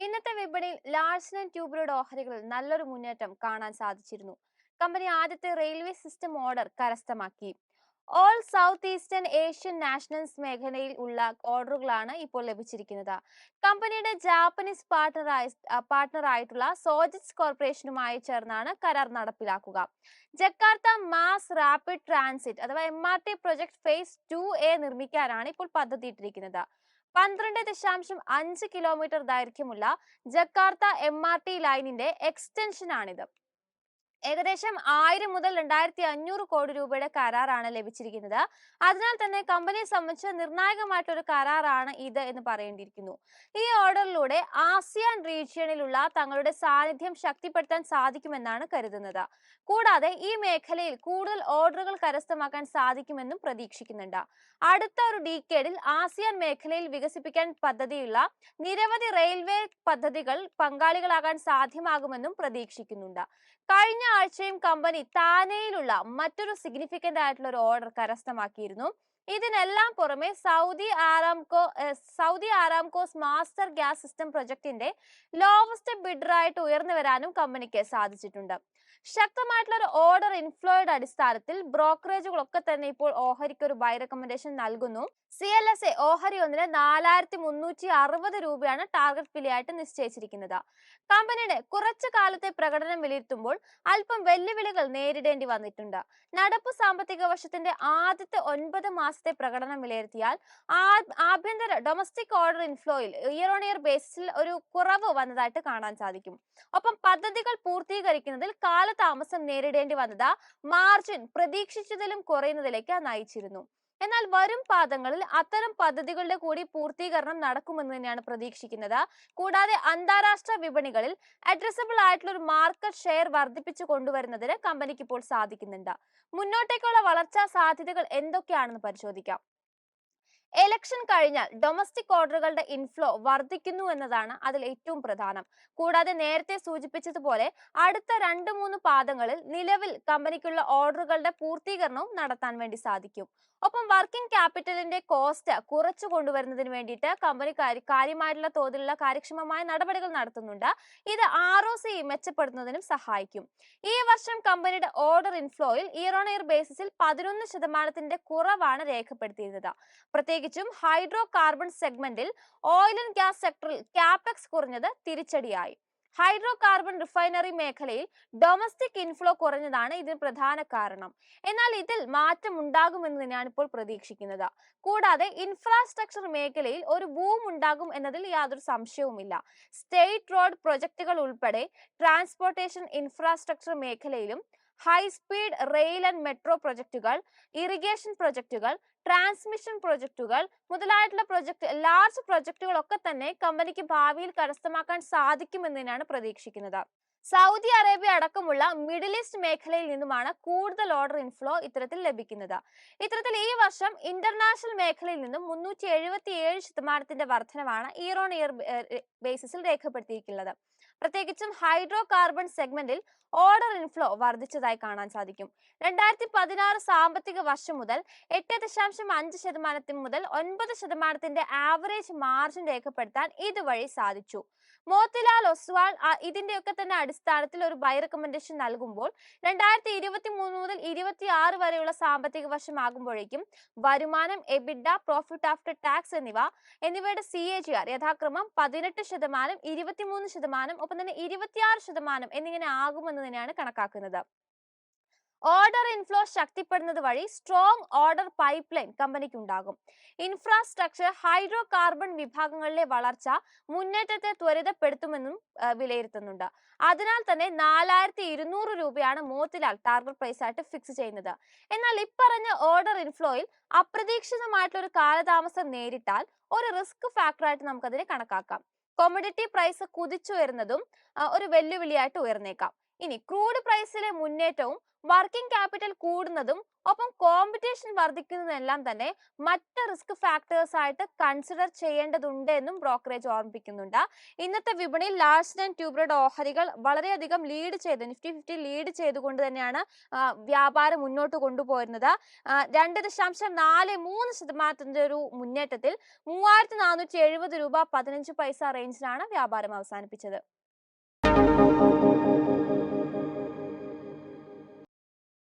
ഇന്നത്തെ വിപണിയിൽ large and tubular ഓഹരികളിൽ നല്ലൊരു മുന്നേറ്റം കാണാൻ സാധിച്ചിരുന്നു. കമ്പനി ആദ്യത്തെ റെയിൽവേ സിസ്റ്റം ഓർഡർ കരസ്ഥമാക്കി. All south eastern Asian Nationals മേഖലയിൽ ഉള്ള ഓർഡറുകളാണ് ഇപ്പോൾ ലഭിച്ചിരിക്കുന്നത്. കമ്പനിയുടെ ജാപ്പനീസ് പാർട്ട്ണറായിട്ടുള്ള സോജിറ്റ്സ് കോർപ്പറേഷനുമായി ചേർന്നാണ് കരാർ നടപ്പിലാക്കുക. ജക്കാർത്ത മാസ് റാപ്പിഡ് ട്രാൻസിറ്റ് അഥവാ MRT പ്രൊജക്ട് ഫേസ് 2A നിർമ്മിക്കാനാണ് ഇപ്പോൾ പദ്ധതിയിട്ടിരിക്കുന്നത്. 12.5 കിലോമീറ്റർ ദൈർഘ്യമുള്ള ജക്കാർത്ത MRT ലൈനിന്റെ എക്സ്റ്റൻഷനാണിത്. ഏകദേശം 1000 മുതൽ 2500 കോടി രൂപയുടെ കരാറാണ് ലഭിച്ചിരിക്കുന്നത്. അതിനാൽ തന്നെ കമ്പനിയെ സംബന്ധിച്ച് നിർണായകമായിട്ടൊരു കരാറാണ് ഇത് എന്ന് പറയേണ്ടിയിരിക്കുന്നു. ഈ ഓർഡറിലൂടെ ആസിയാൻ റീജിയണിലുള്ള തങ്ങളുടെ സാന്നിധ്യം ശക്തിപ്പെടുത്താൻ സാധിക്കുമെന്നാണ് കരുതുന്നത്. കൂടാതെ ഈ മേഖലയിൽ കൂടുതൽ ഓർഡറുകൾ കരസ്ഥമാക്കാൻ സാധിക്കുമെന്നും പ്രതീക്ഷിക്കുന്നുണ്ട്. അടുത്ത ഒരു ഡീക്കേഡിൽ ആസിയാൻ മേഖലയിൽ വികസിപ്പിക്കാൻ പദ്ധതിയുള്ള നിരവധി റെയിൽവേ പദ്ധതികൾ പങ്കാളികളാകാൻ സാധ്യമാകുമെന്നും പ്രതീക്ഷിക്കുന്നുണ്ട്. കഴിഞ്ഞ ആഴ്ചയും കമ്പനി താനെയിലുള്ള മറ്റൊരു സിഗ്നിഫിക്കന്റ് ആയിട്ടുള്ള ഒരു ഓർഡർ കരസ്ഥമാക്കിയിരുന്നു. ഇതിനെല്ലാം പുറമെ Saudi Aramco's master gas system പ്രൊജക്ടിന്റെ ലോവസ്റ്റ് ബിഡറായിട്ട് ഉയർന്നു വരാനും കമ്പനിക്ക് സാധിച്ചിട്ടുണ്ട്. ശക്തമായിട്ടുള്ള ഒരു ഓർഡർ ഇൻഫ്ലോയുടെ അടിസ്ഥാനത്തിൽ ബ്രോക്കറേജുകളൊക്കെ തന്നെ ഇപ്പോൾ ഓഹരിക്ക് ഒരു ബൈ റെക്കമെൻഡേഷൻ നൽകുന്നു. CLSA ഓഹരി ഒന്നിന് 4360 രൂപയാണ് ടാർഗറ്റ് വിലയായിട്ട് നിശ്ചയിച്ചിരിക്കുന്നത്. കമ്പനിയുടെ കുറച്ചു കാലത്തെ പ്രകടനം വിലയിരുത്തുമ്പോൾ അല്പം വെല്ലുവിളികൾ നേരിടേണ്ടി വന്നിട്ടുണ്ട്. നടപ്പ് സാമ്പത്തിക വർഷത്തിന്റെ ആദ്യത്തെ 9 മാസത്തെ പ്രകടനം വിലയിരുത്തിയാൽ ആഭ്യന്തര ഡൊമസ്റ്റിക് ഓർഡർ ഇൻഫ്ലോയിൽ ഇയർ ഓൺ ഇയർ ബേസിസിൽ ഒരു കുറവ് വന്നതായിട്ട് കാണാൻ സാധിക്കും. ഒപ്പം പദ്ധതികൾ പൂർത്തീകരിക്കുന്നതിൽ കാലതാമസം നേരിടേണ്ടി വന്നത് മാർജിൻ പ്രതീക്ഷിച്ചതിലും കുറയുന്നതിലേക്ക് നയിച്ചിരുന്നു. എന്നാൽ വരും പാദങ്ങളിൽ അത്തരം പദ്ധതികളുടെ കൂടി പൂർത്തീകരണം നടക്കുമെന്ന് തന്നെയാണ് പ്രതീക്ഷിക്കുന്നത്. കൂടാതെ അന്താരാഷ്ട്ര വിപണികളിൽ അഡ്രസബിൾ ആയിട്ടുള്ള ഒരു മാർക്കറ്റ് ഷെയർ വർദ്ധിപ്പിച്ചു കൊണ്ടുവരുന്നതിന് കമ്പനിക്ക് ഇപ്പോൾ സാധിക്കുന്നുണ്ട്. മുന്നോട്ടേക്കുള്ള വളർച്ചാ സാധ്യതകൾ എന്തൊക്കെയാണെന്ന് പരിശോധിക്കാം. എലക്ഷൻ കഴിഞ്ഞാൽ ഡൊമസ്റ്റിക് ഓർഡറുകളുടെ ഇൻഫ്ലോ വർദ്ധിക്കുന്നു എന്നതാണ് അതിൽ ഏറ്റവും പ്രധാനം. കൂടാതെ നേരത്തെ സൂചിപ്പിച്ചതുപോലെ അടുത്ത 2-3 പാദങ്ങളിൽ നിലവിൽ കമ്പനിക്കുള്ള ഓർഡറുകളുടെ പൂർത്തീകരണവും നടത്താൻ വേണ്ടി സാധിക്കും. ഒപ്പം വർക്കിംഗ് ക്യാപിറ്റലിന്റെ കോസ്റ്റ് കുറച്ചു കൊണ്ടുവരുന്നതിന് വേണ്ടിയിട്ട് കമ്പനി കാര്യമായിട്ടുള്ള തോതിലുള്ള കാര്യക്ഷമമായ നടപടികൾ നടത്തുന്നുണ്ട്. ഇത് ROC മെച്ചപ്പെടുത്തുന്നതിനും സഹായിക്കും. ഈ വർഷം കമ്പനിയുടെ ഓർഡർ ഇൻഫ്ലോയിൽ ഇയർ ഓൺ ഇയർ ബേസിസിൽ 11% കുറവാണ് രേഖപ്പെടുത്തിയിരുന്നത്. പ്രത്യേകിച്ചും ഹൈഡ്രോ കാർബൺ സെഗ്മെന്റിൽ ഓയിൽ ആൻഡ് ഗ്യാസ് സെക്ടറിൽ ക്യാപെക്സ് കുറഞ്ഞത് തിരിച്ചടിയായി. ഹൈഡ്രോ കാർബൺ റിഫൈനറി മേഖലയിൽ ഡൊമസ്റ്റിക് ഇൻഫ്ലോ കുറഞ്ഞതാണ് ഇതിന് പ്രധാന കാരണം. എന്നാൽ ഇതിൽ മാറ്റം ഉണ്ടാകുമെന്ന് തന്നെയാണ് ഇപ്പോൾ പ്രതീക്ഷിക്കുന്നത്. കൂടാതെ ഇൻഫ്രാസ്ട്രക്ചർ മേഖലയിൽ ഒരു ബൂം ഉണ്ടാകും എന്നതിൽ യാതൊരു സംശയവുമില്ല. സ്റ്റേറ്റ് റോഡ് പ്രൊജക്ടുകൾ ഉൾപ്പെടെ ട്രാൻസ്പോർട്ടേഷൻ ഇൻഫ്രാസ്ട്രക്ചർ മേഖലയിലും ഹൈസ്പീഡ് റെയിൽ ആൻഡ് മെട്രോ പ്രൊജക്ടുകൾ, ഇറിഗേഷൻ പ്രൊജക്ടുകൾ, ട്രാൻസ്മിഷൻ പ്രൊജക്ടുകൾ മുതലായിട്ടുള്ള ലാർജ് പ്രൊജക്ടുകളൊക്കെ തന്നെ കമ്പനിക്ക് ഭാവിയിൽ കരസ്ഥമാക്കാൻ സാധിക്കുമെന്നാണ് പ്രതീക്ഷിക്കുന്നത്. സൗദി അറേബ്യ അടക്കമുള്ള മിഡിൽ ഈസ്റ്റ് മേഖലയിൽ നിന്നുമാണ് കൂടുതൽ ഓർഡർ ഇൻഫ്ലോ ഇത്തരത്തിൽ ലഭിക്കുന്നത്. ഇത്തരത്തിൽ ഈ വർഷം ഇന്റർനാഷണൽ മേഖലയിൽ നിന്നും 377% വർധനവാണ് ഇയർ ഓൺ ഇയർ ബേസിസിൽ രേഖപ്പെടുത്തിയിരിക്കുന്നത്. പ്രത്യേകിച്ചും ഹൈഡ്രോ കാർബൺ സെഗ്മെന്റിൽ ഓർഡർ ഇൻഫ്ലോ വർദ്ധിച്ചതായി കാണാൻ സാധിക്കും. 2016 സാമ്പത്തിക വർഷം മുതൽ 8.5% മുതൽ 9% ആവറേജ് മാർജിൻ രേഖപ്പെടുത്താൻ ഇതുവഴി സാധിച്ചു. മോത്തിലാൽ ഒസ്വാൾ ഇതിന്റെയൊക്കെ തന്നെ അടിസ്ഥാനത്തിൽ ഒരു ബൈ റെക്കമെൻഡേഷൻ നൽകുമ്പോൾ 2023 മുതൽ 26 വരെയുള്ള സാമ്പത്തിക വർഷം ആകുമ്പോഴേക്കും വരുമാനം, എബിഡ, പ്രോഫിറ്റ് ആഫ്റ്റർ ടാക്സ് എന്നിവയുടെ CAGR യഥാക്രമം 18%, 23%, ഒപ്പം തന്നെ 26% എന്നിങ്ങനെ ആകുമെന്ന് തന്നെയാണ് കണക്കാക്കുന്നത്. ഓർഡർ ഇൻഫ്ലോ ശക്തിപ്പെടുന്നത് വഴി സ്ട്രോങ് ഓർഡർ പൈപ്പ് ലൈൻ കമ്പനിക്ക് ഉണ്ടാകും. ഇൻഫ്രാസ്ട്രക്ചർ, ഹൈഡ്രോ കാർബൺ വിഭാഗങ്ങളിലെ വളർച്ച മുന്നേറ്റത്തെ ത്വരിതപ്പെടുത്തുമെന്നും വിലയിരുത്തുന്നുണ്ട്. അതിനാൽ തന്നെ 4200 രൂപയാണ് മോത്തിലാൽ ടാർഗറ്റ് പ്രൈസ് ആയിട്ട് ഫിക്സ് ചെയ്യുന്നത്. എന്നാൽ ഇപ്പറഞ്ഞ ഓർഡർ ഇൻഫ്ലോയിൽ അപ്രതീക്ഷിതമായിട്ടുള്ള ഒരു കാലതാമസം നേരിട്ടാൽ ഒരു റിസ്ക് ഫാക്ടറായിട്ട് നമുക്കതിനെ കണക്കാക്കാം. കൊമോഡിറ്റി പ്രൈസ് കുതിച്ചുയരുന്നതും ഒരു വെല്ലുവിളിയായിട്ട് ഉയർന്നേക്കാം. ഇനി ക്രൂഡ് പ്രൈസിലെ മുന്നേറ്റവും വർക്കിംഗ് ക്യാപിറ്റൽ കൂടുന്നതും ഒപ്പം കോമ്പറ്റീഷൻ വർദ്ധിക്കുന്നതെല്ലാം തന്നെ മറ്റ് റിസ്ക് ഫാക്ടേഴ്സ് ആയിട്ട് കൺസിഡർ ചെയ്യേണ്ടതുണ്ട് എന്നും ബ്രോക്കറേജ് ഓർമ്മിപ്പിക്കുന്നുണ്ട്. ഇന്നത്തെ വിപണിയിൽ ലാർജ് ആൻഡ് ട്യൂബ്രഡ് ഓഹരികൾ വളരെയധികം ലീഡ് ചെയ്ത് നിഫ്റ്റി 50 ലീഡ് ചെയ്തുകൊണ്ട് തന്നെയാണ് വ്യാപാരം മുന്നോട്ട് കൊണ്ടുപോയിരുന്നത്. 2.43% ഒരു മുന്നേറ്റത്തിൽ 3470 രൂപ 15 പൈസ റേഞ്ചിലാണ് വ്യാപാരം അവസാനിപ്പിച്ചത്.